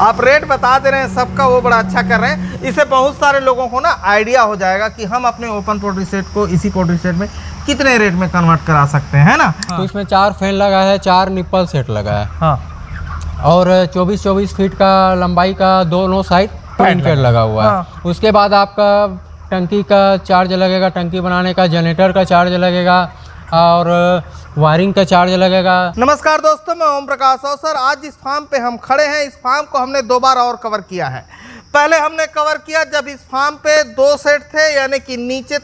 आप रेट बता दे रहे हैं सबका, वो बड़ा अच्छा कर रहे हैं। इससे बहुत सारे लोगों को ना आइडिया हो जाएगा कि हम अपने ओपन पोल्ट्री सेट को इसी पोल्ट्री सेट में कितने रेट में कन्वर्ट करा सकते हैं, है ना। तो इसमें 4 फैन लगा है, 4 निप्पल सेट लगा है। हाँ। और 24-24 फीट का लंबाई का दोनों साइड प्रिंटेड लगा हुआ है। हाँ। उसके बाद आपका टंकी का चार्ज लगेगा, टंकी बनाने का, जनरेटर का चार्ज लगेगा और वायरिंग का चार्ज लगेगा। नमस्कार दोस्तों, मैं ओम प्रकाश और सर आज इस फार्म पे हम खड़े हैं। इस फार्म को हमने 2 बार और कवर किया है। पहले हमने कवर किया जब इस फार्म पे 2 सेट थे, यानी कि नीचे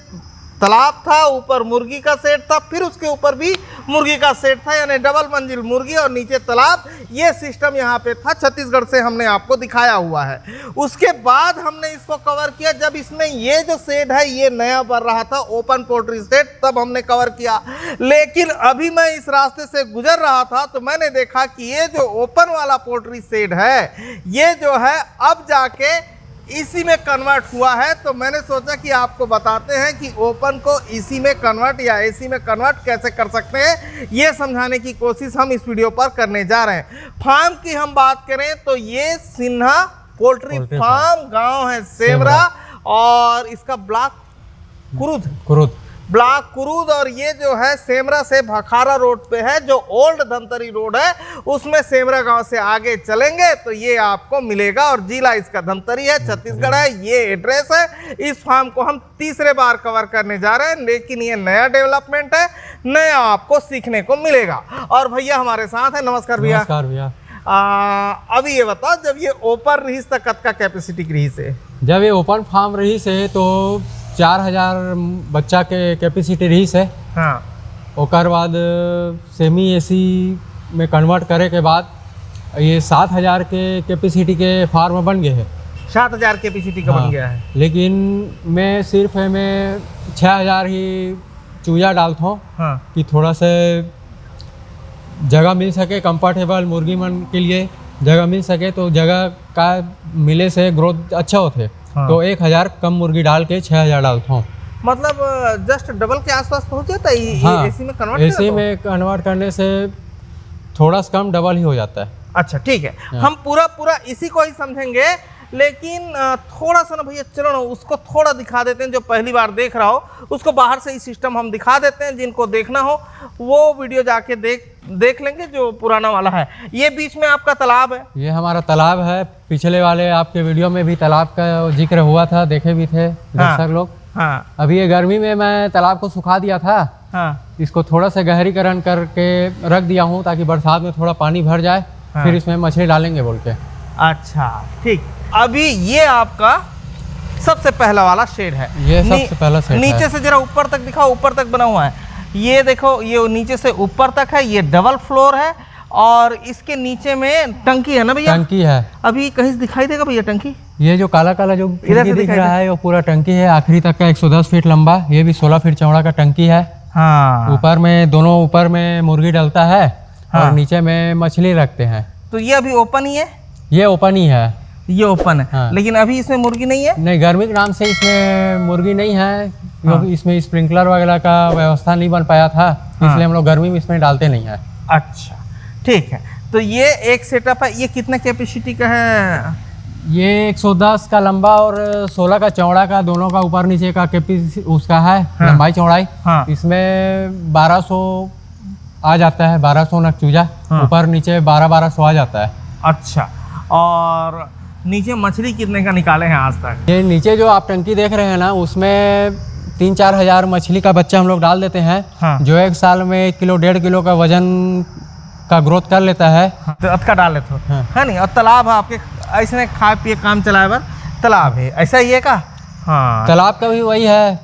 तालाब था, ऊपर मुर्गी का सेट था, फिर उसके ऊपर भी मुर्गी का सेट था, यानी डबल मंजिल मुर्गी और नीचे तालाब। ये सिस्टम यहाँ पे था, छत्तीसगढ़ से हमने आपको दिखाया हुआ है। उसके बाद हमने इसको कवर किया जब इसमें ये जो सेट है ये नया बन रहा था, ओपन पोल्ट्री सेट, तब हमने कवर किया। लेकिन अभी मैं इस रास्ते से गुजर रहा था तो मैंने देखा कि ये जो ओपन वाला पोल्ट्री सेट है ये जो है अब जाके इसी में कन्वर्ट हुआ है। तो मैंने सोचा कि आपको बताते हैं कि ओपन को इसी में कन्वर्ट या एसी में कन्वर्ट कैसे कर सकते हैं, ये समझाने की कोशिश हम इस वीडियो पर करने जा रहे हैं। फार्म की हम बात करें तो ये सिन्हा पोल्ट्री फार्म गांव है सेमरा, और इसका ब्लॉक कुरुद ब्लॉक कुरुद, और ये जो है सेमरा से भखारा रोड पे है, जो ओल्ड धमतरी रोड है उसमें सेमरा गांव से आगे चलेंगे तो ये आपको मिलेगा। और जिला इसका धमतरी है, छत्तीसगढ़ है, ये एड्रेस है। इस फार्म को हम तीसरे बार कवर करने जा रहे हैं, लेकिन ये नया डेवलपमेंट है, नया आपको सीखने को मिलेगा। और भैया हमारे साथ है। नमस्कार भैया। नमस्कार भैया। अभी ये बताओ, जब ये ओपन रही तक कतका कैपेसिटी रही से? जब ये ओपन फार्म रही से तो 4000 बच्चा के कैपेसिटी रही है। हाँ। ओकर बाद सेमी एसी में कन्वर्ट करे के बाद ये 7000 के कैपेसिटी के फार्म बन गए हैं। 7000 कैपेसिटी का बन गया है। लेकिन मैं सिर्फ में 6000 ही चूजा डालता हूँ। हाँ। कि थोड़ा सा जगह मिल सके, कंफर्टेबल मुर्गी मन के लिए जगह मिल सके, तो जगह का मिले से ग्रोथ अच्छा होते। हाँ। तो 1000 कम मुर्गी डाल के 6000 डालता हूँ। मतलब जस्ट डबल के आसपास पहुँच जाता है। हाँ, एसी में कन्वर्ट एसी में कन्वर्ट करने से थोड़ा सा कम डबल ही हो जाता है। अच्छा ठीक है, हम पूरा इसी को ही समझेंगे, लेकिन थोड़ा सा ना भैया चलो ना उसको थोड़ा दिखा देते हैं। जो पहली बार देख रहा हो उसको बाहर से ही सिस्टम हम दिखा देते हैं, जिनको देखना हो वो वीडियो जाके देख लेंगे जो पुराना वाला है। ये बीच में आपका तालाब है? ये हमारा तालाब है। पिछले वाले आपके वीडियो में भी तालाब का जिक्र हुआ था, देखे भी थे दर्शक लोग। हाँ। अभी ये गर्मी में मैं तालाब को सुखा दिया था। हाँ। इसको थोड़ा सा गहरीकरण करके रख दिया हूँ ताकि बरसात में थोड़ा पानी भर जाए। हाँ। फिर इसमें मछली डालेंगे बोल के। अच्छा ठीक। अभी ये आपका सबसे पहला वाला शेड है। ये सबसे पहला शेड नीचे है। से जरा ऊपर तक दिखाओ, ऊपर तक बना हुआ है। ये देखो, ये नीचे से ऊपर तक है, ये डबल फ्लोर है और इसके नीचे में टंकी है ना भैया? टंकी है। अभी कहीं से दिखाई देगा भैया टंकी? ये जो काला काला जो इधर से दिख रहा है वो पूरा टंकी है, आखिरी तक का 110 फीट लंबा। ये भी 16 फीट चौड़ा का टंकी है। हाँ। ऊपर में दोनों ऊपर में मुर्गी डलता है। हाँ। और नीचे में मछली रखते हैं। तो ये अभी ओपन ही है? ये ओपन ही है। ये ओपन है। हाँ। लेकिन अभी इसमें मुर्गी नहीं है? नहीं, गर्मी के नाम से इसमें मुर्गी नहीं है। हाँ। इसमें स्प्रिंकलर वगैरह का व्यवस्था नहीं बन पाया था। हाँ। इसलिए हम लोग गर्मी में इसमें डालते नहीं है। अच्छा ठीक है। तो ये एक सेटअप है। ये कितना कैपेसिटी का है? ये 110 का लंबा और 16 का चौड़ा का, दोनों का ऊपर नीचे का कैपेसिटी उसका है। हाँ। लंबाई चौड़ाई। हाँ। इसमें 1200 आ जाता है, 1200 नग चूजा। हाँ। ऊपर नीचे 1200 आ जाता है। अच्छा, और नीचे मछली कितने का निकाले हैं आज तक? ये नीचे जो आप टंकी देख रहे हैं ना, उसमें 3-4 हजार मछली का बच्चा हम लोग डाल देते हैं। हाँ। जो 1 साल में 1 किलो 1.5 किलो का वजन का ग्रोथ कर लेता है। हाँ। तो अतका डाल लेते हो। हाँ। है नहीं? और तालाब है आपके ऐसे खाए पिए काम चलाए बर तालाब है, ऐसा ही है का? हाँ। तालाब का भी वही है।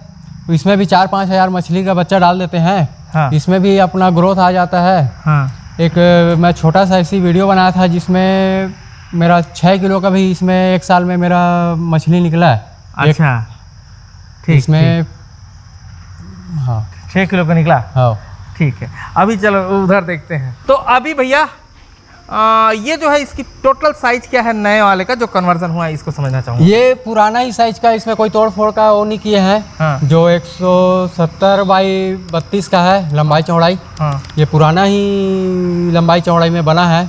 इसमें भी 4-5 हजार मछली का बच्चा डाल देते हैं। हाँ। इसमें भी अपना ग्रोथ आ जाता है। हाँ। एक मैं छोटा सा ऐसी वीडियो बनाया था जिसमें मेरा 6 किलो का भी इसमें 1 साल में मेरा मछली निकला है। अच्छा ठीक। इसमें हाँ 6 किलो का निकला। हाँ ठीक है। अभी चलो उधर देखते हैं। तो अभी भैया ये जो है इसकी टोटल साइज क्या है नए वाले का जो कन्वर्जन हुआ है, इसको समझना चाहूँगा। ये पुराना ही साइज का, इसमें कोई तोड़ फोड़ का वो नहीं किए हैं। हाँ। जो 170 बाई 32 का है लंबाई चौड़ाई। हाँ। ये पुराना ही लंबाई चौड़ाई में बना है।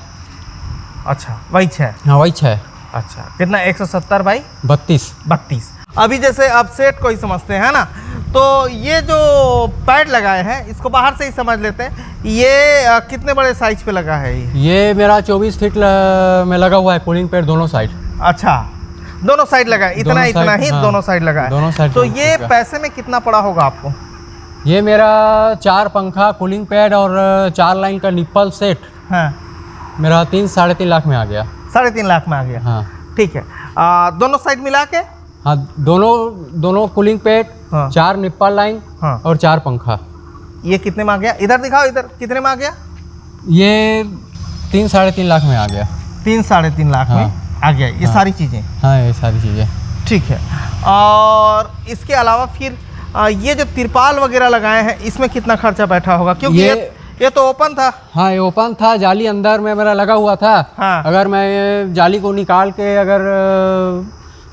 अच्छा वही 6? हाँ वही 6। अच्छा, कितना 170 बाई 32। अभी जैसे आप सेट को ही समझते हैं ना, तो ये जो पैड लगाए हैं इसको बाहर से ही समझ लेते हैं। ये कितने बड़े साइज पे लगा है ये मेरा 24 फीट में लगा हुआ है कूलिंग पैड दोनों साइड। अच्छा, दोनों साइड लगा है, इतना ही हाँ, दोनों साइड लगा है। दोनों साइड। तो ये पैसे में कितना पड़ा होगा आपको? ये मेरा 4 पंखा, कूलिंग पैड और 4 लाइन का निप्पल सेट, हाँ, मेरा 3-3.5 लाख में आ गया। 3.5 लाख में आ गया। हाँ ठीक है। दोनों साइड मिला के? हाँ, दोनों कूलिंग पैड, हाँ, 4 निप्पल लाइन, हाँ, और 4 पंखा। ये कितने में आ गया? इधर दिखाओ, इधर कितने में आ गया? ये 3-3.5 लाख में आ गया। 3-3.5 लाख में आ गया ये सारी चीज़ें? हाँ, ये सारी चीज़ें। ठीक है। और इसके अलावा फिर ये जो तिरपाल वगैरह लगाए हैं इसमें कितना खर्चा बैठा होगा? क्योंकि ये तो ओपन था। हाँ, ये ओपन था, जाली अंदर में मेरा लगा हुआ था। हाँ। अगर मैं ये जाली को निकाल के अगर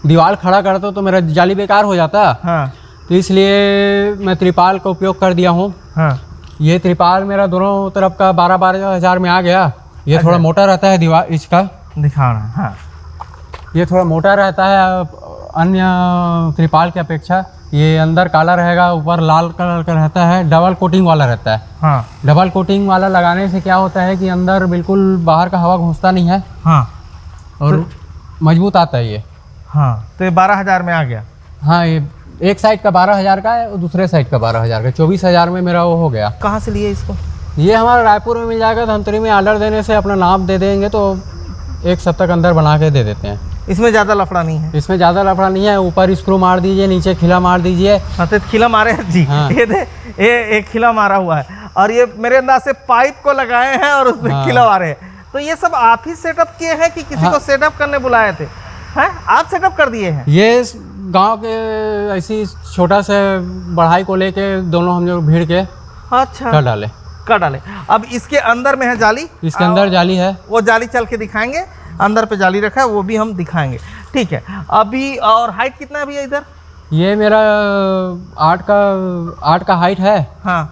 दीवार खड़ा करता तो मेरा जाली बेकार हो जाता। हाँ। तो इसलिए मैं त्रिपाल का उपयोग कर दिया हूँ। हाँ। ये त्रिपाल मेरा दोनों तरफ का 12-12 हज़ार में आ गया। ये थोड़ा मोटा रहता है दीवार इसका, दिखा रहा है। हाँ। ये थोड़ा मोटा रहता है अन्य त्रिपाल की अपेक्षा। ये अंदर काला रहेगा, ऊपर लाल कलर का रहता है, डबल कोटिंग वाला रहता है। हाँ। डबल कोटिंग वाला लगाने से क्या होता है कि अंदर बिल्कुल बाहर का हवा घुसता नहीं है। हाँ। और मजबूत आता है ये। हाँ, तो ये 12,000 में आ गया। हाँ, ये एक साइड का 12,000 का है और दूसरे साइड का 12,000 का, 24,000 में मेरा वो हो गया। कहाँ से लिए इसको? ये हमारा रायपुर में मिल जाएगा। धमतरी में ऑर्डर देने से अपना नाम दे देंगे तो 1 सप्ताह के अंदर बना के दे देते हैं। इसमें ज़्यादा लफड़ा नहीं है? इसमें ज़्यादा लफड़ा नहीं है। ऊपर स्क्रू मार दीजिए, नीचे खिला मार दीजिए। हाँ, तो खिला मारे हैं जी। हाँ। ये एक खिला मारा हुआ है और ये मेरे अंदाज से पाइप को लगाए हैं और उसमें हाँ। खिला मारे हैं। तो ये सब आप ही सेटअप किए हैं कि किसी हाँ। को सेटअप करने बुलाए थे? हैं, आप सेटअप कर दिए हैं? ये गांव के ऐसी छोटा से बढ़ाई को लेके दोनों हम लोग भीड़ के अच्छा, कर डाले। अब इसके अंदर में है जाली? इसके अंदर जाली है। वो जाली चल के दिखाएंगे, अंदर पे जाली रखा है वो भी हम दिखाएंगे। ठीक है। अभी और हाइट कितना है भैया इधर? ये मेरा 8 का हाइट है। हाँ,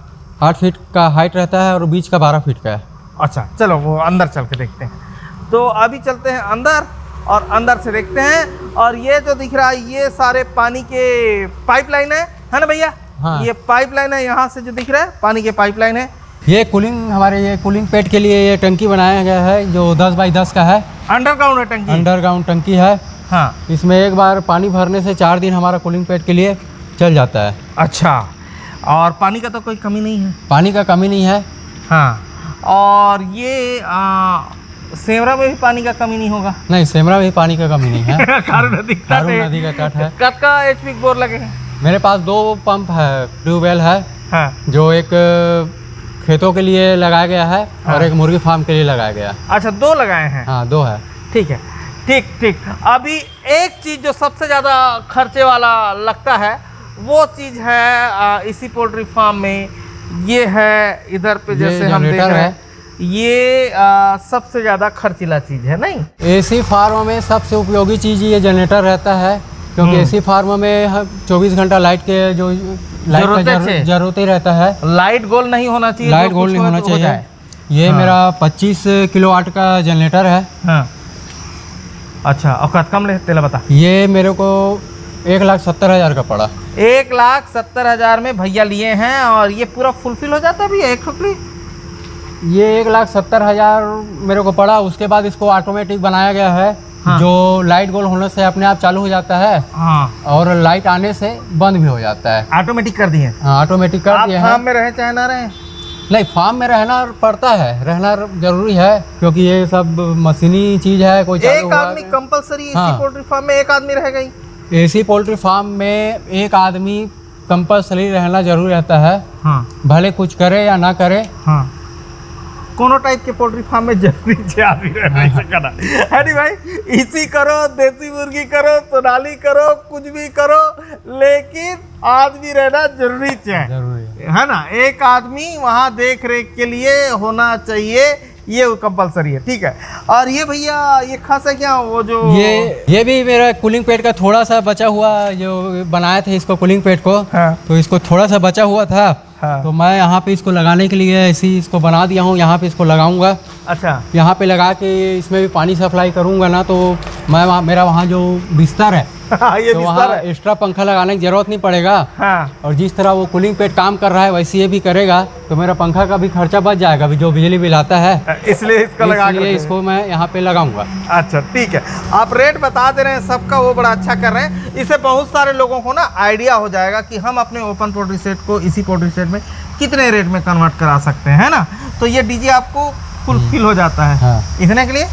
8 फीट का हाइट रहता है और बीच का 12 फीट का है। अच्छा, चलो वो अंदर चल के देखते हैं। तो अभी चलते हैं अंदर और अंदर से देखते हैं। और ये जो दिख रहा है ये सारे पानी के पाइपलाइन है ना भैया? हाँ। ये पाइपलाइन है, यहाँ से जो दिख रहा है पानी के पाइपलाइन है। ये कूलिंग पैड के लिए ये टंकी बनाया गया है जो 10 बाई 10 का है। अंडरग्राउंड है टंकी? अंडरग्राउंड टंकी है। हाँ। इसमें एक बार पानी भरने से 4 दिन हमारा कूलिंग पैड के लिए चल जाता है। अच्छा, और पानी का तो कोई कमी नहीं है? पानी का कमी नहीं है। हाँ। और ये सेमरा में भी पानी का कमी नहीं होगा? नहीं, सेमरा में भी पानी का कमी नहीं है। खारू नदी का तट है। कब का HP बोर लगे हैं? मेरे पास 2 पंप है, ट्यूबवेल है। हाँ। जो एक खेतों के लिए लगाया गया है। हाँ। और एक मुर्गी फार्म के लिए लगाया गया। अच्छा, 2 लगाए हैं? हाँ, 2 है। ठीक है, ठीक। अभी एक चीज़ जो सबसे ज़्यादा खर्चे वाला लगता है वो चीज़ है इसी पोल्ट्री फार्म में, ये है इधर पे जैसे हम देख रहे हैं, ये सबसे ज़्यादा खर्चीला चीज़ है नहीं? एसी फार्म में सबसे उपयोगी चीज़ ये जनरेटर रहता है, क्योंकि एसी फार्म में 24 घंटा लाइट के जो जरूरत ही रहता है। लाइट गोल नहीं होना चाहिए? लाइट गोल नहीं होना चाहिए। ये मेरा 25 किलोवाट का जनरेटर है। हाँ। अच्छा, और कम लेते बता? ये मेरे को 1,70,000 का पड़ा। 1,70,000 में भैया लिए हैं और ये पूरा फुलफिल हो जाता है भैया एक ठोकरी? ये 1,70,000 मेरे को पड़ा। उसके बाद इसको ऑटोमेटिक बनाया गया है। हाँ। जो लाइट गोल होने से अपने आप चालू हो जाता है। हाँ। और लाइट आने से बंद भी हो जाता है। ऑटोमेटिक कर दिए? हाँ, ऑटोमेटिक कर दिए हैं। फार्म में रहे चाहे ना रहे? नहीं, फार्म में रहना पड़ता है, रहना जरूरी है, क्योंकि ये सब मशीनी चीज है। कोई एक आदमी कंपलसरी इसी पोल्ट्री फार्म में एक आदमी रहेगा ही? एसी पोल्ट्री फार्म में एक आदमी कंपलसरी रहना जरूरी रहता है। हाँ। भले कुछ करे या ना करे। हाँ। कोनो टाइप के पोल्ट्री फार्म में जरूरी आदमी रहना है नहीं भाई? इसी करो, देसी मुर्गी करो, सोनाली करो, कुछ भी करो, लेकिन आदमी रहना जरूरी है ना? एक आदमी वहाँ देख रेख के लिए होना चाहिए, ये कंपलसरी है। ठीक है। और ये भैया ये खास है क्या वो जो ये भी मेरा कूलिंग पैड का थोड़ा सा बचा हुआ, जो बनाए थे इसको कूलिंग पैड को। हाँ। तो इसको थोड़ा सा बचा हुआ था। हाँ। तो मैं यहाँ पे इसको लगाने के लिए ऐसे ही इसको बना दिया हूँ, यहाँ पे इसको लगाऊंगा। अच्छा, यहाँ पे लगा के इसमें भी पानी सप्लाई करूंगा ना, तो मैं मेरा वहाँ जो बिस्तर है ये तो बिस्तर वहाँ है। एक्स्ट्रा पंखा लगाने की जरूरत नहीं पड़ेगा। हाँ, और जिस तरह वो कूलिंग पेड काम कर रहा है वैसे ये भी करेगा, तो मेरा पंखा का भी खर्चा बच जाएगा, अभी जो बिजली बिल आता है, इसलिए इसका लगा इसलिए इसको मैं यहाँ पे लगाऊंगा। अच्छा ठीक है, आप रेट बता दे रहे हैं सबका, वो बड़ा अच्छा कर रहे हैं। इससे बहुत सारे लोगों को ना आइडिया हो जाएगा कि हम अपने ओपन पोल्ट्री सेट को इसी पोल्ट्री सेट में कितने रेट में कन्वर्ट करा सकते हैं, है ना। तो ये डीजे आपको फुलफिल हो जाता है। हाँ। इतने के लिए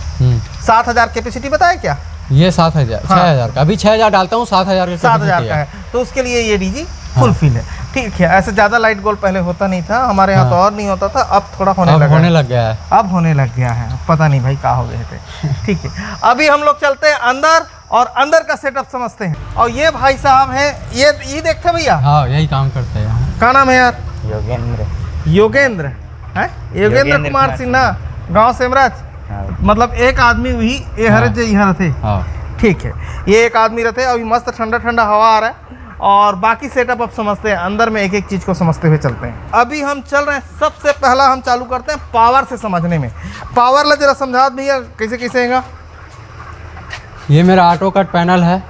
7,000 कैपेसिटी बताया क्या? ये 7,000 हाँ। 6,000 का, अभी 6,000 डालता हूँ, 7,000 का 7,000 का है, तो उसके लिए ये डीजी फुलफिल है। ठीक है, ऐसे ज़्यादा लाइट गोल पहले होता नहीं था हमारे यहाँ, तो और नहीं होता था, अब थोड़ा होने लग गया है। अब होने लग गया है, पता नहीं भाई कहाँ हो गए थे। ठीक है, अभी हम लोग चलते हैं अंदर और अंदर का सेटअप समझते हैं। और ये भाई साहब हैं, ये देखते भैया, हाँ यही काम करते हैं यहाँ। क्या नाम है यार? योगेंद्र है, योगेंद्र योगेंद्र कुमार सिन्हा, गाँव सेमराज। मतलब एक आदमी हुई ये हर थे। ठीक है, ये एक आदमी रहते। अभी मस्त ठंडा ठंडा हवा आ रहा है और बाकी सेटअप अब समझते हैं, अंदर में एक एक चीज़ को समझते हुए चलते हैं। अभी हम चल रहे हैं, सबसे पहला हम चालू करते हैं पावर से समझने में। पावर ला जरा समझा भैया, कैसे कैसे हैगा? ये मेरा ऑटो कट पैनल है।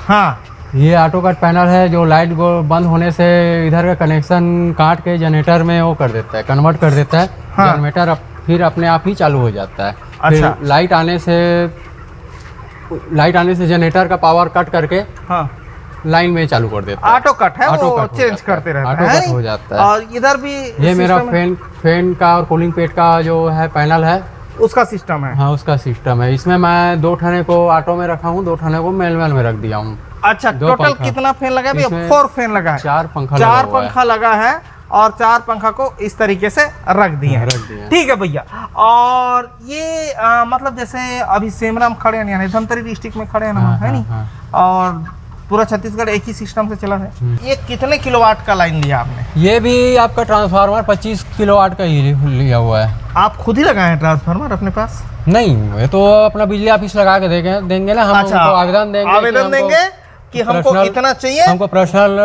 हाँ, ये ऑटो कट पैनल है जो लाइट बंद होने से इधर का कनेक्शन काट के जनरेटर में वो कर देता है, कन्वर्ट कर देता है। हाँ। जनरेटर फिर अपने आप ही चालू हो जाता है। अच्छा। फिर लाइट आने से जनरेटर का पावर कट करके हाँ, लाइन में चालू कर देता है। ऑटो कट है, ऑटो वो कट हो चेंज जाता है। करते रहते ऑटो हैं, कट हो जाता है। और इधर भी ये मेरा system है। फैन का और कूलिंग पेड का जो है पैनल है, उसका सिस्टम है। हाँ उसका सिस्टम है। इसमें मैं 2 ठाने को ऑटो में रखा हूँ, 2 ठाने को मैनुअल में रख दिया हूँ। अच्छा, दो टोटल पंखा। कितना फैन लगा है भैया? इसमें 4 फैन लगा है। 4 पंखा 4 लगा हुआ है। पंखा लगा है और 4 पंखा को इस तरीके से रख दिए हैं। रख दिए हैं। ठीक है भैया। और ये मतलब जैसे अभी सेमराम खड़े हैं, यानी धमतरी डिस्ट्रिक्ट में खड़े हैं ना, हाँ, है नहीं? हाँ, और पूरा छत्तीसगढ़ एक ही सिस्टम से चला है। ये कितने किलोवाट का लाइन लिया आपने? ये भी आपका ट्रांसफार्मर 25 किलोवाट का ही लिया हुआ है। आप खुद ही लगाए हैं ट्रांसफार्मर अपने पास? नहीं, ये तो अपना बिजली ऑफिस लगा के देंगे ना, हम अच्छा, उनको आवेदन देंगे कि हमको पर्सनल- इतना चाहिए। हमको पर्सनल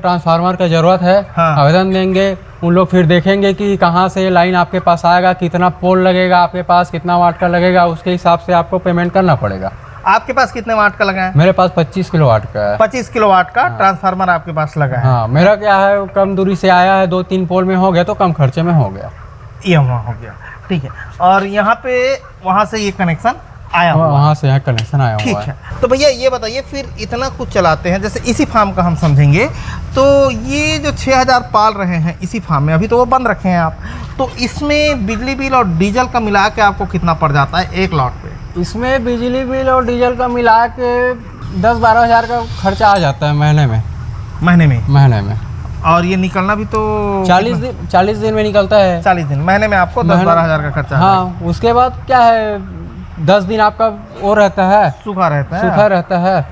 ट्रांसफार्मर का जरूरत है। हाँ। आवेदन देंगे, उन लोग फिर देखेंगे कि कहाँ से लाइन आपके पास आएगा, कितना पोल लगेगा आपके पास, कितना वाट का लगेगा, उसके हिसाब से आपको पेमेंट करना पड़ेगा। आपके पास कितने वाट का लगा है? मेरे पास 25 किलोवाट का है। 25 किलोवाट का ट्रांसफार्मर आपके पास लगा है। हाँ, मेरा क्या है, कम दूरी से आया है, 2-3 पोल में हो गया तो कम खर्चे में हो गया। ये वहाँ हो गया। ठीक है, और यहाँ पे वहाँ से ये कनेक्शन आया हुआ है। वहाँ से यहाँ कनेक्शन आया ठीक हुआ है। है, तो भैया ये बताइए, फिर इतना कुछ चलाते हैं, जैसे इसी फार्म का हम समझेंगे, तो ये जो 6,000 पाल रहे हैं इसी फार्म में, अभी तो वो बंद रखे हैं आप, तो इसमें बिजली बिल और डीजल का मिला के आपको कितना पड़ जाता है एक लॉट पे? इसमें बिजली बिल और डीजल का मिला के 10-12 हज़ार का खर्चा आ जाता है महीने में। और ये निकलना भी तो 40 दिन में निकलता है। 40 दिन, महीने में आपको 10-12 हज़ार का खर्चा। हाँ, उसके बाद क्या है, 10 दिन आपका वो रहता है, सूखा रहता है। सूखा रहता है,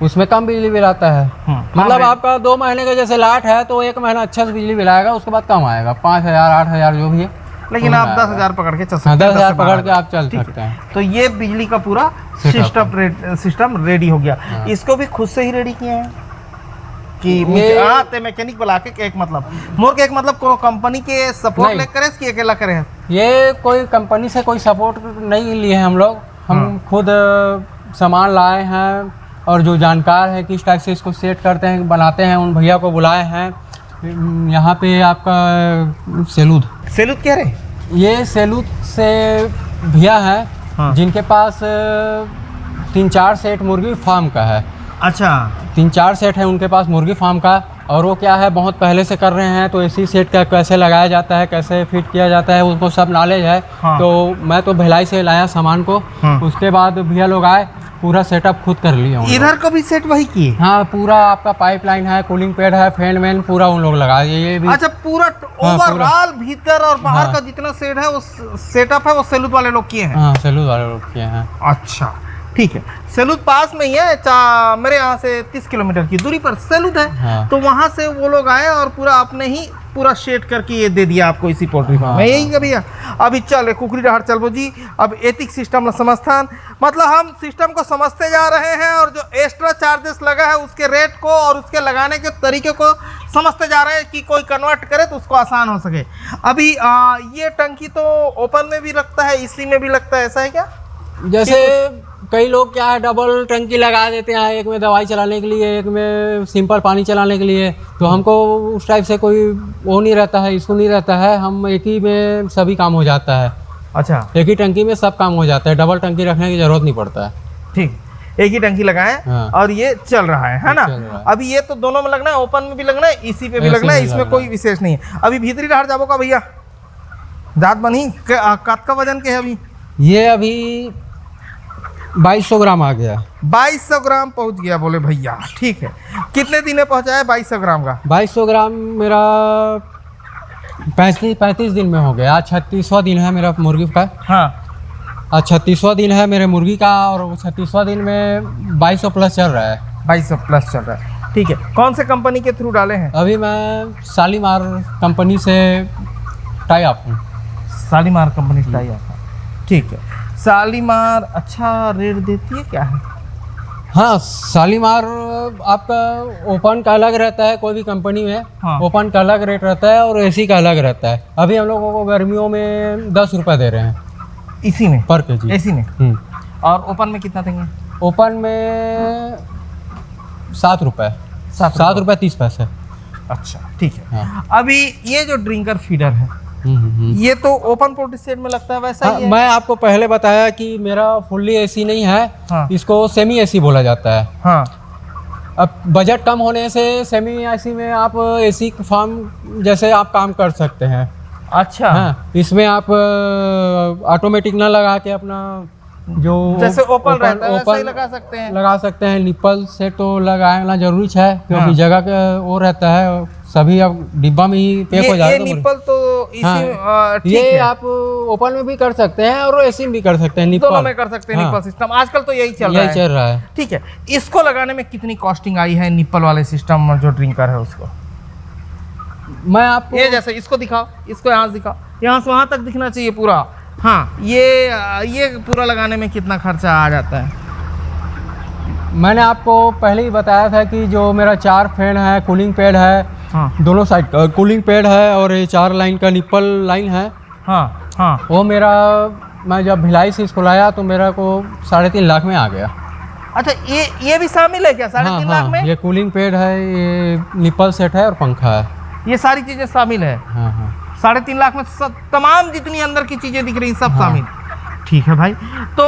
उसमें कम बिजली बिल आता है। मतलब आपका 2 महीने का जैसे लाट है तो 1 महीना अच्छा से बिजली बिल आएगा, उसके बाद कम आएगा, 5,000 8,000 जो भी है। लेकिन आप 10,000 पकड़ के चल सकते हाँ, हैं। 10,000 पकड़ के आप चल सकते हैं। तो ये बिजली का पूरा सिस्टम रेडी हो गया। इसको भी खुद से ही रेडी किए हैं कि मैकेनिक बुला के? एक मतलब कोनो कंपनी के सपोर्ट ले करे कि अकेला करे हैं? ये कोई कंपनी से कोई सपोर्ट नहीं लिए हैं हम लोग, हम खुद सामान लाए हैं और जो जानकार है किस टाइप से इसको सेट करते हैं, बनाते हैं, उन भैया को बुलाए हैं। यहाँ पे आपका सेलूद कह रहे, ये सेलूद से भैया हैं। हाँ। जिनके पास 3-4 सेट मुर्गी फार्म का है। अच्छा, 3-4 सेट है उनके पास मुर्गी फार्म का, और वो क्या है बहुत पहले से कर रहे हैं, तो इसी सेट का कैसे लगाया जाता है, कैसे फिट किया जाता है, उनको सब नॉलेज है। हाँ। तो मैं तो भिलाई से लाया सामान को। हाँ। उसके बाद भैया लोग आए, पूरा सेटअप खुद कर लिया उन लोग। इधर को भी सेट वही किए? हाँ, पूरा आपका पाइपलाइन है, कूलिंग पैड है, फैन मैन पूरा उन लोग लगा दिए। ये भी अच्छा, पूरा ओवरऑल भीतर और बाहर का जितना सेट है, वो सेटअप है, वो सेलूद वाले लोग किए हैं? हाँ, सेलूद वाले लोग किए हैं। अच्छा, ठीक है। सेलूद पास में ही है, मेरे यहाँ से 30 किलोमीटर की दूरी पर सेलूद है। हाँ। तो वहाँ से वो लोग आए और पूरा अपने ही पूरा सेट करके ये दे दिया आपको इसी पोल्ट्री फार्म में, यही का भैया। अभी चल कुकरी डहार चलबो जी। अब एथिक सिस्टम समझथान, मतलब हम सिस्टम को समझते जा रहे हैं और जो एक्स्ट्रा चार्जेस लगा है उसके रेट को और उसके लगाने के तरीके को समझते जा रहे हैं कि कोई कन्वर्ट करे तो उसको आसान हो सके। अभी ये टंकी तो ओपन में भी लगता है, इसी में भी लगता है, ऐसा है क्या? जैसे कई लोग क्या है डबल टंकी लगा देते हैं, एक में दवाई चलाने के लिए, एक में सिंपल पानी चलाने के लिए। तो हमको उस टाइप से कोई वो नहीं रहता है, इशू नहीं रहता है, हम एक ही में सभी काम हो जाता है। अच्छा, एक ही टंकी में सब काम हो जाता है, डबल टंकी रखने की जरूरत नहीं पड़ता है। ठीक, एक ही टंकी लगाएं। हाँ। और ये चल रहा है ना? अभी ये तो दोनों में लगना है, ओपन में भी लगना है, इसी पे भी लगना है, इसमें कोई विशेष नहीं है। अभी भीतरी डहार जाबो का भैया, जात बनी का वजन के है अभी? ये अभी 2200 ग्राम आ गया। 2200 ग्राम पहुंच गया बोले भैया, ठीक है। कितने दिन में पहुंचा है 2200 ग्राम का? 2200 ग्राम मेरा 35 दिन में हो गया। आज 36वां दिन है मेरा मुर्गी का। हाँ, आज 36वां दिन है मेरे मुर्गी का, और 36वां दिन में 2200 प्लस चल रहा है। 2200 प्लस चल रहा है, ठीक है। कौन से कंपनी के थ्रू डाले हैं? अभी मैं शालीमार कंपनी से टाई अप हूँ। शालीमार कंपनी से टाई अप है, ठीक है। शालीमार अच्छा रेट देती है क्या है? हाँ, शालीमार आपका ओपन का अलग रहता है, कोई भी कंपनी में हाँ। ओपन का अलग रेट रहता है और एसी का अलग रहता है। अभी हम लोगों को गर्मियों में 10 रुपये दे रहे हैं इसी में पर केजी, एसी में। और ओपन में कितना देंगे? ओपन में 7 रुपये, 7 रुपये 30 पैसे। अच्छा, ठीक है। हाँ। अभी ये जो ड्रिंकर फीडर है ये तो ओपन पोल्ट्री शेड में लगता है, वैसा ही है? मैं आपको पहले बताया कि मेरा फुल्ली एसी नहीं है। हाँ। इसको सेमी एसी बोला जाता है। हाँ। अब बजट कम होने से सेमी एसी में आप एसी फार्म जैसे आप काम कर सकते हैं। अच्छा। हाँ, इसमें आप ऑटोमेटिक ना लगा के अपना जो जैसे ओपन रहता है वैसे ही लगा सकते हैं। लगा सकते हैं। निप्पल से तो लगाना जरूरी है क्योंकि हाँ। जगह का वो रहता है, सभी अब डिब्बा में ही पैक हो जाएगा। ये निप्पल तो इसी हाँ। ठीक ये है। आप ओपन में भी कर सकते हैं और एसी में भी कर सकते हैं। निप्पल दोनों में कर सकते हैं। हाँ। निप्पल सिस्टम आजकल तो यही चल रहा है। ठीक है। इसको लगाने में कितनी कॉस्टिंग आई है निप्पल वाले सिस्टम जो ड्रिंकर है उसको? मैं आपको ये जैसे इसको दिखाओ, इसको यहाँ से दिखाओ, यहाँ से वहाँ तक दिखना चाहिए पूरा। हाँ, ये पूरा लगाने में कितना खर्चा आ जाता है? मैंने आपको पहले ही बताया था कि जो मेरा 4 फैन है, कूलिंग पैड है, हाँ। दोनों साइड का कूलिंग पैड है और ये 4 लाइन का निप्पल लाइन है। हाँ हाँ। वो मेरा मैं जब भिलाई से इसको लाया तो मेरा को 3.5 लाख में आ गया। अच्छा, ये भी शामिल है क्या 3.5 लाख में? ये कूलिंग पैड है, ये निप्पल सेट है और पंखा है। ये सारी चीजें शामिल है। हाँ हाँ। 3.5 लाख में सब तमाम जितनी अंदर की चीजें दिख रही सब शामिल। ठीक है भाई। तो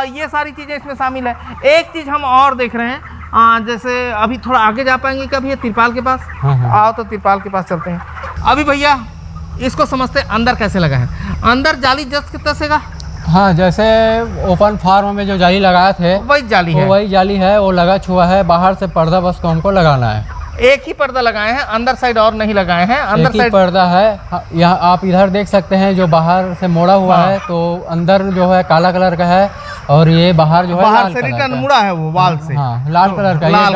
ये सारी चीजें इसमें शामिल है। एक चीज हम और देख रहे हैं, जैसे अभी थोड़ा आगे जा पाएंगे कभी ये तिरपाल के पास? आओ तो तिरपाल के पास चलते हैं। अभी भैया इसको समझते हैं अंदर कैसे लगा है। अंदर जाली जस्ट कितना से का? हाँ, जैसे ओपन फार्म में जो जाली लगाए थे वही जाली है। वही जाली है, वो लगा छुआ है। बाहर से पर्दा बस को हमको लगाना है। एक ही पर्दा लगाए हैं, अंदर साइड और नहीं लगाए हैं। अंदर एक ही पर्दा है। यहाँ आप इधर देख सकते हैं जो बाहर से मोड़ा हुआ है, तो अंदर जो है काला कलर का है और ये बाहर जो है बाहर से रिटर्न मुड़ा है वो वाल से। हाँ, लाल कलर का। ये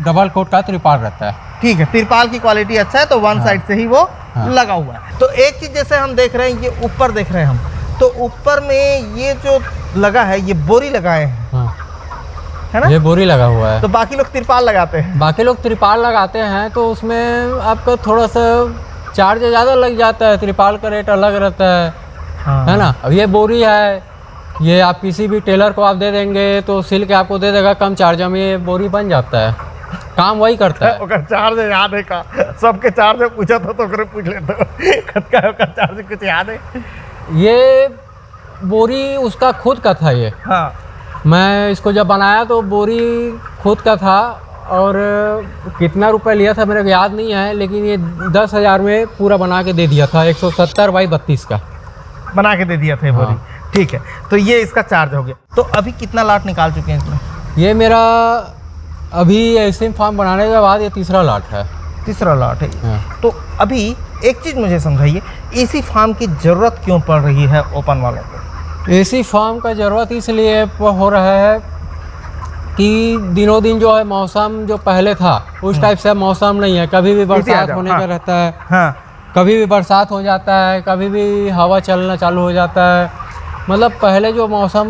डबल कोट का त्रिपाल रहता है। ठीक है, तिरपाल की क्वालिटी अच्छा है तो वन साइड से ही वो लगा हुआ है। तो एक चीज जैसे हम देख रहे हैं, ये ऊपर देख रहे हैं हम, तो ऊपर में ये जो लगा है ये बोरी लगाए हैं, है ना? ये बोरी लगा हुआ है। तो बाकी लोग तिरपाल लगाते हैं। बाकी लोग त्रिपाल लगाते हैं तो उसमें आपका थोड़ा सा चार्ज ज़्यादा लग जाता है। त्रिपाल का रेट अलग रहता है ना? अब ये बोरी है, ये आप किसी भी टेलर को आप दे देंगे तो सिल के आपको दे देगा कम चार्ज में। ये बोरी बन जाता है, काम वही करता है। ओकर चार्ज याद है का? सबके चार्ज पूछा तो ओकरे पूछ लेते हो ओकर चार्ज कुछ याद है? ये बोरी उसका खुद का था। ये हाँ, मैं इसको जब बनाया तो बोरी खुद का था और कितना रुपए लिया था मेरे को याद नहीं है, लेकिन ये 10,000 में पूरा बना के दे दिया था। 170 बाई 32 का बना के दे दिया था बोरी। ठीक है, तो ये इसका चार्ज हो गया। तो अभी कितना लाट निकाल चुके हैं इसमें? ये मेरा अभी एसी फार्म बनाने के बाद ये तीसरा लाट है। तीसरा लाट है। हाँ। तो अभी एक चीज़ मुझे समझाइए, एसी फार्म की ज़रूरत क्यों पड़ रही है ओपन वालों को? एसी फार्म का ज़रूरत इसलिए हो रहा है कि दिनों दिन जो है मौसम जो पहले था उस टाइप से मौसम नहीं है। कभी भी बरसात होने का रहता है। हाँ। कभी भी बरसात हो जाता है, कभी भी हवा चलना चालू हो जाता है। मतलब पहले जो मौसम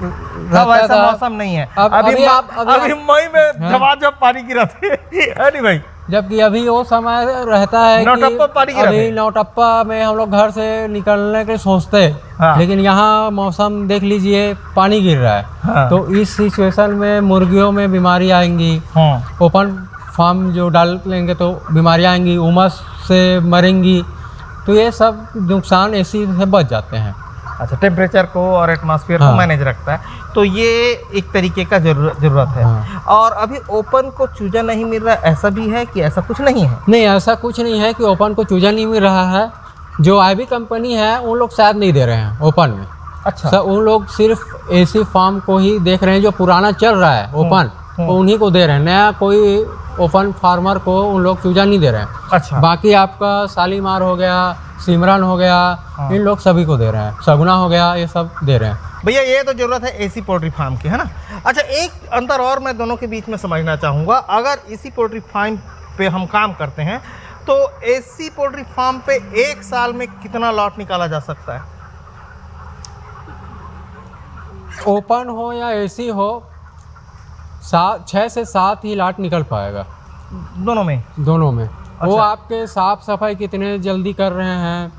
रहता था, मौसम नहीं है। अभी मई में झमाझम पानी गिरा थे है नहीं भाई, जबकि अभी वो समय रहता है नौटप्पा पानी गिरा अभी नौटप्पा में हम लोग घर से निकलने के सोचते, लेकिन यहाँ मौसम देख लीजिए पानी गिर रहा है। तो इस सिचुएशन में मुर्गियों में बीमारी आएंगी। ओपन फार्म जो डाल लेंगे तो बीमारियाँ आएंगी, उमस से मरेंगी। तो ये सब नुकसान एसी से बच जाते हैं। अच्छा, टेम्परेचर को और एटमॉस्फेयर को मैनेज रखता है, तो ये एक तरीके का जरूरत है। और अभी ओपन को चूजा नहीं मिल रहा, ऐसा भी है कि ऐसा कुछ नहीं है? नहीं, ऐसा कुछ नहीं है कि ओपन को चूजा नहीं मिल रहा है। जो आईवी कंपनी है उन लोग शायद नहीं दे रहे हैं ओपन में। अच्छा, उन लोग सिर्फ एसी फार्म को ही देख रहे हैं, जो पुराना चल रहा है ओपन, तो उन्हीं को दे रहे हैं। नया कोई ओपन फार्मर को उन लोग चूजा नहीं दे रहे हैं। अच्छा, बाकी आपका शालीमार हो गया, सिमरन हो गया, इन लोग सभी को दे रहे हैं। सगुना हो गया, ये सब दे रहे हैं। भैया ये तो जरूरत है एसी पोल्ट्री फार्म की, है ना। अच्छा, एक अंतर और मैं दोनों के बीच में समझना चाहूँगा। अगर एसी पोल्ट्री फार्म पे हम काम करते हैं तो एसी पोल्ट्री फार्म पे एक साल में कितना लॉट निकाला जा सकता है? ओपन हो या एसी हो, 6 से 7 ही लाट निकल पाएगा दोनों में। अच्छा। वो आपके साफ सफाई कितने जल्दी कर रहे हैं,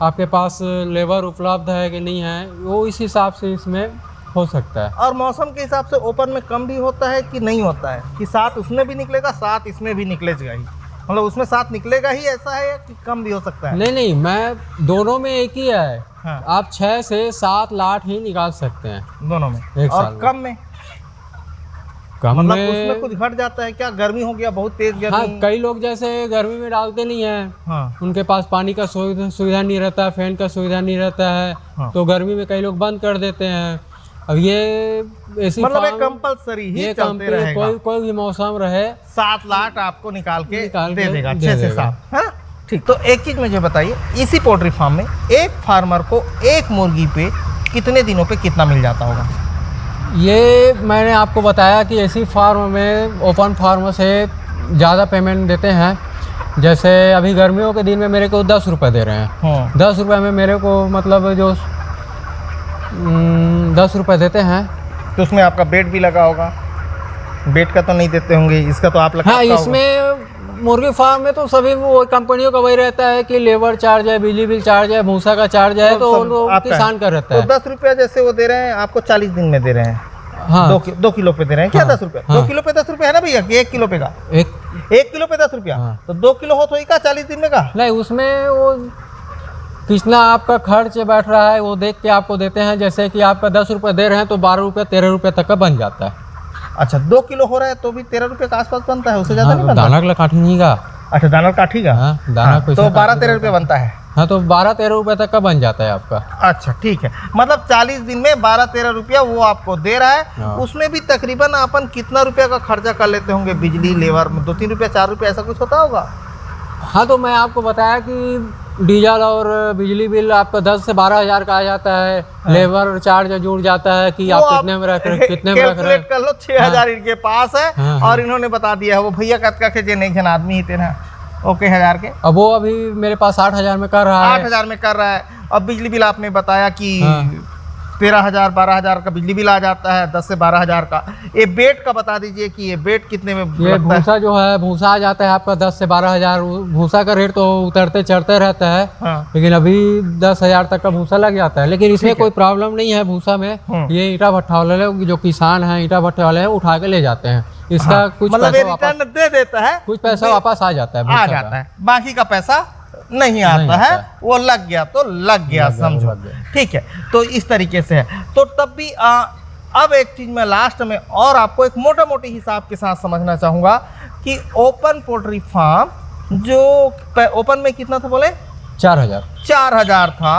आपके पास लेबर उपलब्ध है कि नहीं है, वो इस हिसाब से इसमें हो सकता है। और मौसम के हिसाब से ओपन में कम भी होता है कि नहीं होता है, कि 7 उसमें भी निकलेगा 7 इसमें भी निकलेगा ही, मतलब उसमें 7 निकलेगा ही, ऐसा है कि कम भी हो सकता है? नहीं, मैं दोनों में एक ही है। हाँ। आप 6 से 7 लाट ही निकाल सकते हैं दोनों में। एक और साल में। कम में मतलब उसमें कुछ घट जाता है क्या? गर्मी हो गया, बहुत तेज गर्मी। हाँ, कई लोग जैसे गर्मी में डालते नहीं है। हाँ। उनके पास पानी का सुविधा नहीं रहता, फैन का सुविधा नहीं रहता है। हाँ। तो गर्मी में कई लोग बंद कर देते हैं। अब ये ऐसी मतलब एक कंपलसरी ही चलते रहेगा, कोई भी मौसम रहे, 7 लाट आपको निकाल के दे देगा, 6 से 7, है ना। ठीक, तो एक चीज मुझे बताइए, इसी पोल्ट्री फार्म में एक फार्मर को एक मुर्गी पे कितने दिनों पे कितना मिल जाता होगा? ये मैंने आपको बताया कि एसी फार्म में ओपन फार्म से ज़्यादा पेमेंट देते हैं। जैसे अभी गर्मियों के दिन में मेरे को 10 रुपये दे रहे हैं। 10 रुपये में मेरे को मतलब जो 10 रुपये देते हैं। तो उसमें आपका बेड भी लगा होगा? बेड का तो नहीं देते होंगे, इसका तो आप लगा। हाँ, इसमें मुर्गी फार्म में तो सभी वो कंपनियों का वही रहता है कि लेबर चार्ज है, बिजली बिल चार्ज है, भूसा का चार्ज है, तो वो किसान का रहता है। तो 10 रुपया जैसे वो दे रहे हैं आपको, 40 दिन में दे रहे हैं। हाँ, 2 किलो पे दे रहे हैं क्या? 10 रुपये? 2 किलो पे 10 रुपये है ना भैया, कि 1 किलो पे का? 1 किलो पे 10 रुपया। तो 2 किलो हो तो ही का 40 दिन में का? नहीं, उसमें वो कितना आपका खर्च बैठ रहा है वो देख के आपको देते हैं। जैसे कि आपका 10 रुपये दे रहे हैं तो 12 रुपये 13 रुपये तक का बन जाता है। अच्छा, 2 किलो हो रहा है तो भी 13 रुपये के आसपास बनता है, उससे ज़्यादा नहीं बनता? दाना का काठी नहीं का। अच्छा, दाना काठी का। हाँ, दाना तो 12-13 रुपये बनता है। हाँ, तो 12-13 रुपये तक का बन जाता है आपका। अच्छा, ठीक है, मतलब 40 दिन में 12-13 रुपया वो आपको दे रहा है। उसमें भी तकरीबन अपन कितना रुपया का खर्चा कर लेते होंगे? बिजली, लेबर में 2-3 रुपया 4 रुपया ऐसा कुछ होता होगा? हाँ, तो मैं आपको बताया कि डीजल और बिजली बिल आपका 10 से 12 हज़ार का आ जाता है। लेबर चार्ज जुड़ जाता है कि आप कितने में रख रहे हैं, कितने में रख रहे हैं। कर लो, 6,000 इनके पास है। और इन्होंने बता दिया है, वो भैया कतका के जे नहीं आदमी ही थे ना, ओके, 1000 के। अब वो अभी मेरे पास 8,000 में कर रहा है। 8,000 में कर रहा है। अब बिजली बिल आपने बताया कि 13,000 12,000 का बिजली बिल आ जाता है, 10 से 12,000 का। ये बेड का बता दीजिए कि ये बेड कितने में ये भूसा जो है, भूसा आ जाता है आपका 10 से 12,000। भूसा का रेट तो उतरते चढ़ते रहता है। लेकिन अभी 10,000 तक का भूसा लग जाता है। लेकिन इसमें कोई प्रॉब्लम नहीं है भूसा में। ये ईंटा भट्ठा वाले जो किसान हैं, ईंटा भट्ठे वाले हैं, उठा के ले जाते हैं। इसका कुछ मतलब रिटर्न दे देता है, कुछ पैसा वापस आ जाता है, बाकी का पैसा नहीं आता है। वो लग गया तो लग गया, समझो। ठीक है, तो इस तरीके से है। तो तब भी अब एक चीज मैं लास्ट में और आपको एक मोटा मोटी हिसाब के साथ समझना चाहूंगा कि ओपन पोल्ट्री फार्म जो ओपन में कितना था बोले? 4,000 था।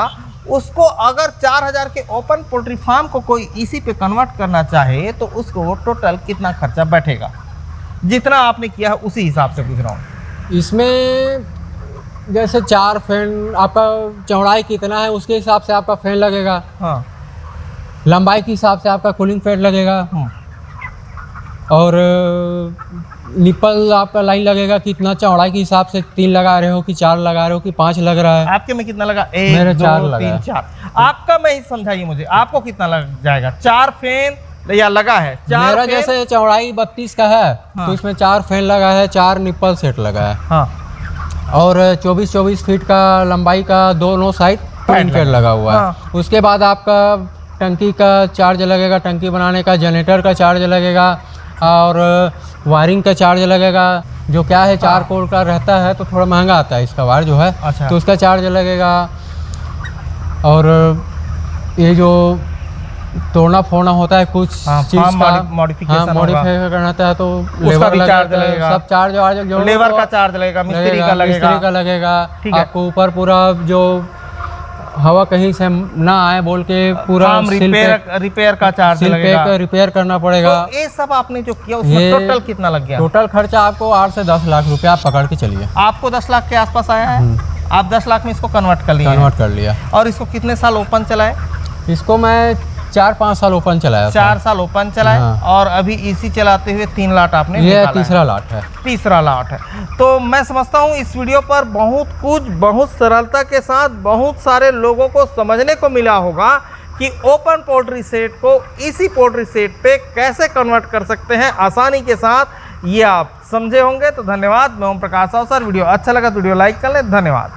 उसको अगर 4,000 के ओपन पोल्ट्री फार्म को कोई इसी पे कन्वर्ट करना चाहे तो उसको टोटल कितना खर्चा बैठेगा? जितना आपने किया है उसी हिसाब से पूछ रहा हूँ। इसमें जैसे 4 फैन, आपका चौड़ाई कितना है उसके हिसाब से आपका फैन लगेगा। हाँ। लंबाई के हिसाब से आपका कूलिंग फैन लगेगा। और निप्पल आपका लाइन लगेगा कितना चौड़ाई के हिसाब से 3 लगा रहे हो कि 4 लगा रहे हो कि 5 लग रहा है। आपके में कितना लगा? 1 मेरे 2 4 लगा 3 है। 4। आपका में ही समझाइए मुझे, आपको कितना लग जाएगा? 4 फैन या लगा है? 4 मेरा फैन? जैसे चौड़ाई 32 का है तो इसमें 4 फैन लगा है, 4 निप्पल सेट लगा है हाँ, और 24 फीट का लंबाई का दोनों साइड प्रिंटेड लगा हुआ है। हाँ। उसके बाद आपका टंकी का चार्ज लगेगा, टंकी बनाने का, जनरेटर का चार्ज लगेगा और वायरिंग का चार्ज लगेगा। जो क्या है 4 कोर का रहता है तो थोड़ा महंगा आता है इसका वायर जो है। अच्छा। तो उसका चार्ज लगेगा। और ये जो तोड़ना फोड़ना होता है कुछ हाँ, चीज फार्म का मॉडिफिकेशन होगा। मॉडिफाई करना होता है तो उसका लेबर भी चार्ज लगेगा, लगेगा। सब चार्ज वार्ज जो लेबर का चार्ज लगेगा, मिस्त्री का लगेगा। मिस्त्री का लगेगा। ठीक है। आपको ऊपर पूरा जो हवा कहीं से ना आए बोल के पूरा फार्म रिपेयर का चार्ज लगेगा। रिपेयर करना पड़ेगा। तो ये सब आपने जो किया उसमें ये टोटल कितना लग गया? टोटल खर्चा आपको 8 से 10 लाख रुपया आप पकड़ के चलिए। आपको 10 लाख के आसपास आया है। आप 10 लाख में इसको कन्वर्ट कर लिए हैं। कन्वर्ट कर लिया। और इसको कितने साल ओपन चलाए? इसको मैं 4-5 साल ओपन चलाया था। 4 साल ओपन चलाए। हाँ। और अभी इसी चलाते हुए 3 लाट आपने ये निकाला है। तीसरा लाट है। तीसरा लाट है। तो मैं समझता हूँ इस वीडियो पर बहुत कुछ बहुत सरलता के साथ बहुत सारे लोगों को समझने को मिला होगा कि ओपन पोल्ट्री सेट को इसी पोल्ट्री सेट पे कैसे कन्वर्ट कर सकते हैं आसानी के साथ। ये आप समझे होंगे। तो धन्यवाद। मैं ओम प्रकाश अवसर। वीडियो अच्छा लगा तो वीडियो लाइक कर लें। धन्यवाद।